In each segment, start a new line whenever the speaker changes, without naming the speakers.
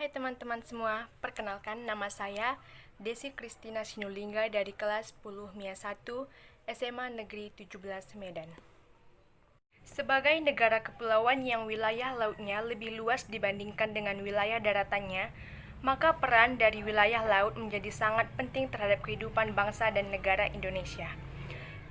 Hai teman-teman semua, perkenalkan nama saya Desi Kristina Sinulingga dari kelas 10 MIA 1 SMA Negeri 17 Medan. Sebagai negara kepulauan yang wilayah lautnya lebih luas dibandingkan dengan wilayah daratannya, maka peran dari wilayah laut menjadi sangat penting terhadap kehidupan bangsa dan negara Indonesia.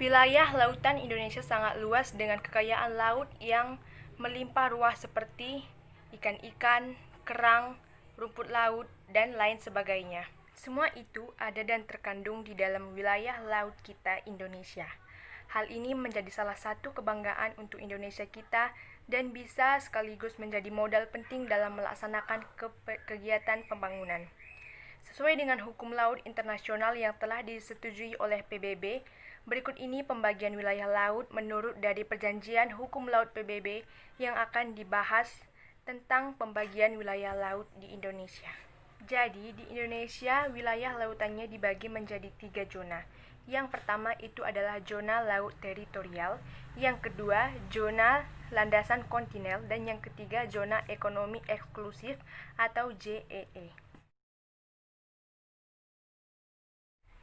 Wilayah lautan Indonesia sangat luas dengan kekayaan laut yang melimpah ruah seperti ikan-ikan, kerang, rumput laut, dan lain sebagainya. Semua itu ada dan terkandung di dalam wilayah laut kita Indonesia. Hal ini menjadi salah satu kebanggaan untuk Indonesia kita dan bisa sekaligus menjadi modal penting dalam melaksanakan kegiatan pembangunan. Sesuai dengan hukum laut internasional yang telah disetujui oleh PBB, berikut ini pembagian wilayah laut menurut dari Perjanjian Hukum Laut PBB yang akan dibahas tentang pembagian wilayah laut di Indonesia. Jadi, di Indonesia wilayah lautannya dibagi menjadi 3 zona. Yang pertama itu adalah zona laut teritorial, yang kedua zona landasan kontinental, dan yang ketiga zona ekonomi eksklusif atau ZEE.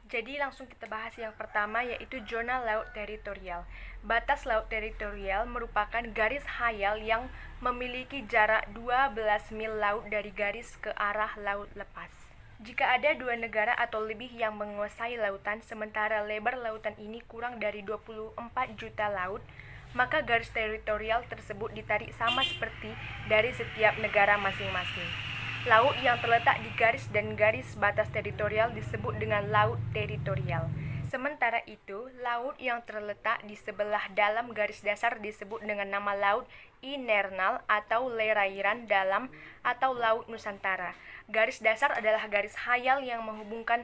Jadi langsung kita bahas yang pertama yaitu zona laut teritorial. Batas laut teritorial merupakan garis hayal yang memiliki jarak 12 mil laut dari garis ke arah laut lepas. Jika ada dua negara atau lebih yang menguasai lautan sementara lebar lautan ini kurang dari 24 juta laut, maka garis teritorial tersebut ditarik sama seperti dari setiap negara masing-masing. Laut yang terletak di garis dan garis batas teritorial disebut dengan laut teritorial. Sementara itu, laut yang terletak di sebelah dalam garis dasar disebut dengan nama laut inermal atau lerairan dalam atau laut Nusantara. Garis dasar adalah garis hayal yang menghubungkan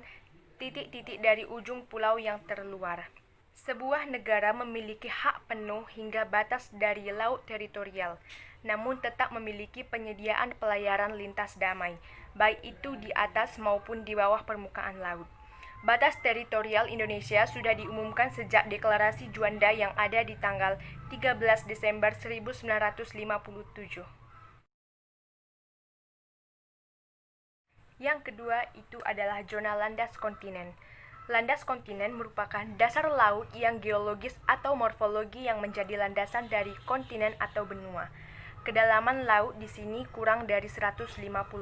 titik-titik dari ujung pulau yang terluar. Sebuah negara memiliki hak penuh hingga batas dari laut teritorial, namun tetap memiliki penyediaan pelayaran lintas damai, baik itu di atas maupun di bawah permukaan laut. Batas teritorial Indonesia sudah diumumkan sejak Deklarasi Juanda yang ada di tanggal 13 Desember 1957. Yang kedua itu adalah zona landas kontinen. Landas kontinen merupakan dasar laut yang geologis atau morfologi yang menjadi landasan dari kontinen atau benua. Kedalaman laut di sini kurang dari 150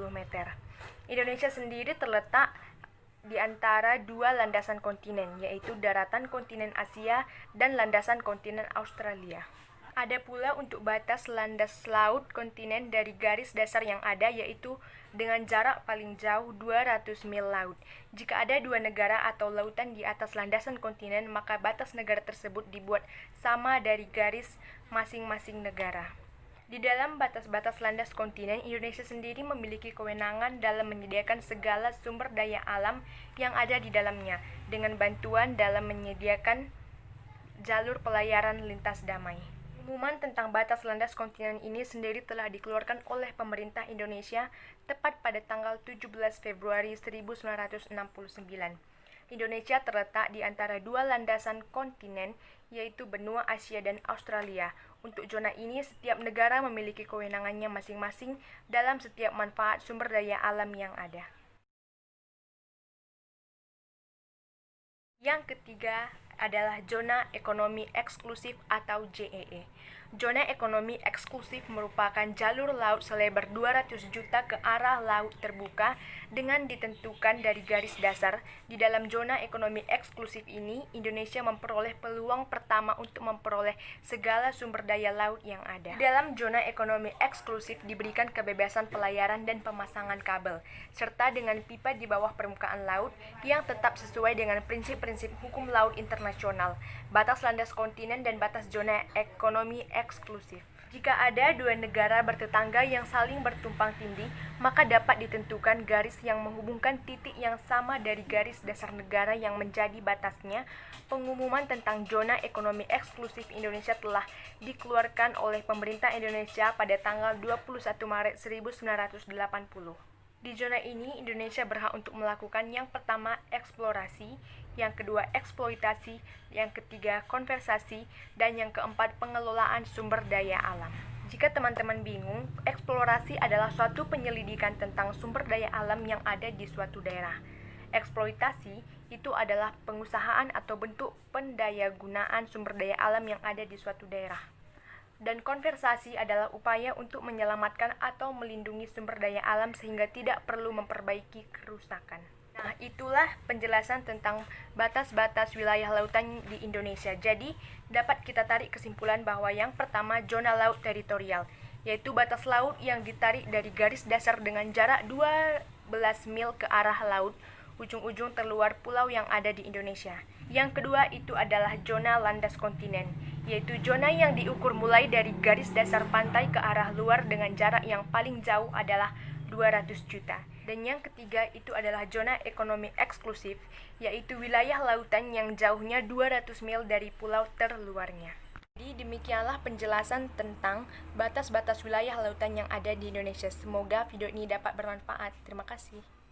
meter. Indonesia sendiri terletak di antara dua landasan kontinen, yaitu daratan kontinen Asia dan landasan kontinen Australia. Ada pula untuk batas landas laut kontinen dari garis dasar yang ada, yaitu dengan jarak paling jauh 200 mil laut. Jika ada dua negara atau lautan di atas landasan kontinen, maka batas negara tersebut dibuat sama dari garis masing-masing negara. Di dalam batas-batas landas kontinen, Indonesia sendiri memiliki kewenangan dalam menyediakan segala sumber daya alam yang ada di dalamnya, dengan bantuan dalam menyediakan jalur pelayaran lintas damai. Pengumuman tentang batas landas kontinen ini sendiri telah dikeluarkan oleh pemerintah Indonesia tepat pada tanggal 17 Februari 1969. Indonesia terletak di antara dua landasan kontinen, yaitu benua Asia dan Australia. Untuk zona ini, setiap negara memiliki kewenangannya masing-masing dalam setiap manfaat sumber daya alam yang ada. Yang ketiga adalah zona ekonomi eksklusif atau ZEE. Zona ekonomi eksklusif merupakan jalur laut selebar 200 juta ke arah laut terbuka dengan ditentukan dari garis dasar. Di dalam zona ekonomi eksklusif ini, Indonesia memperoleh peluang pertama untuk memperoleh segala sumber daya laut yang ada. Di dalam zona ekonomi eksklusif diberikan kebebasan pelayaran dan pemasangan kabel, serta dengan pipa di bawah permukaan laut yang tetap sesuai dengan prinsip-prinsip hukum laut internasional, batas landas kontinen dan batas zona ekonomi eksklusif. Jika ada dua negara bertetangga yang saling bertumpang tindih, maka dapat ditentukan garis yang menghubungkan titik yang sama dari garis dasar negara yang menjadi batasnya. Pengumuman tentang zona ekonomi eksklusif Indonesia telah dikeluarkan oleh pemerintah Indonesia pada tanggal 21 Maret 1980. Di zona ini, Indonesia berhak untuk melakukan yang pertama eksplorasi, yang kedua eksploitasi, yang ketiga konservasi, dan yang keempat pengelolaan sumber daya alam. Jika teman-teman bingung, eksplorasi adalah suatu penyelidikan tentang sumber daya alam yang ada di suatu daerah. Eksploitasi itu adalah pengusahaan atau bentuk pendayagunaan sumber daya alam yang ada di suatu daerah. Dan konservasi adalah upaya untuk menyelamatkan atau melindungi sumber daya alam sehingga tidak perlu memperbaiki kerusakan. Nah, itulah penjelasan tentang batas-batas wilayah lautan di Indonesia. Jadi, dapat kita tarik kesimpulan bahwa yang pertama, zona laut teritorial, yaitu batas laut yang ditarik dari garis dasar dengan jarak 12 mil ke arah laut, ujung-ujung terluar pulau yang ada di Indonesia. Yang kedua itu adalah zona landas kontinen, yaitu zona yang diukur mulai dari garis dasar pantai ke arah luar dengan jarak yang paling jauh adalah 200 juta. Dan yang ketiga itu adalah zona ekonomi eksklusif, yaitu wilayah lautan yang jauhnya 200 mil dari pulau terluarnya. Jadi demikianlah penjelasan tentang batas-batas wilayah lautan yang ada di Indonesia. Semoga video ini dapat bermanfaat. Terima kasih.